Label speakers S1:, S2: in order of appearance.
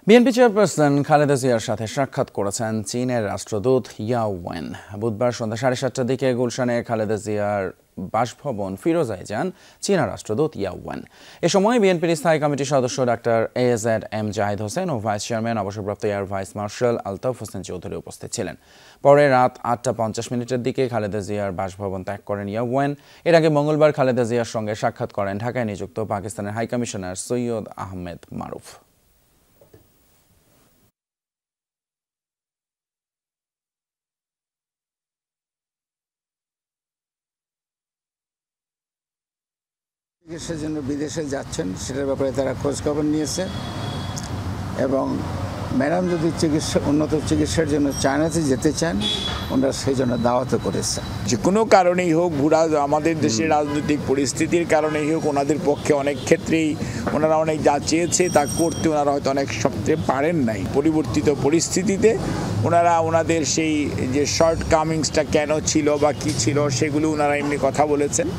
S1: BNP chairperson Khaleda জিয়ার সাথে সাক্ষাৎ করেছেন চীনের রাষ্ট্রদূত ইয়াও ওয়েন। বুধবার সন্ধ্যা 7:30টার দিকে গুলশানে খালেদা জিয়ার বাসভবন ফিরোজায় যান চীনা রাষ্ট্রদূত ইয়াও ওয়েন। এ সময় বিএনপির স্থায়ী কমিটির সদস্য ডাক্তার এজেড জাহিদ হোসেন ও ভাইস চেয়ারম্যান অবসরপ্রাপ্ত air vice marshal Altaf Hossain Chowdhury উপস্থিত ছিলেন। পরে রাত 8:50 দিকে খালেদা জিয়ার বাসভবন ত্যাগ করেন ইয়াও ওয়েন। এর আগে মঙ্গলবার খালেদা জিয়ার সঙ্গে সাক্ষাৎ করেন ঢাকায় নিযুক্ত পাকিস্তানের হাইকমিশনার সৈয়দ আহমেদ মারুফ।
S2: চিকিৎসার জন্য বিদেশে যাচ্ছেন সেটার ব্যাপারে তারা খোঁজখবর নিয়েছে এবং ম্যাডাম যদি উন্নত চিকিৎসার জন্য চায়নাতে যেতে চান ওনারা সেই জন্য দাওয়াতও করেছে।
S3: যে কোনো কারণেই হোক আমাদের দেশের রাজনৈতিক পরিস্থিতির কারণেই হোক ওনাদের পক্ষে অনেক ক্ষেত্রেই ওনারা অনেক যা চেয়েছে তা করতে ওনারা হয়তো অনেক সবচেয়ে পারেন নাই। পরিবর্তিত পরিস্থিতিতে ওনারা ওনাদের সেই যে শর্ট কামিংসটা কেন ছিল বা কী ছিল সেগুলো ওনারা এমনি কথা বলেছেন।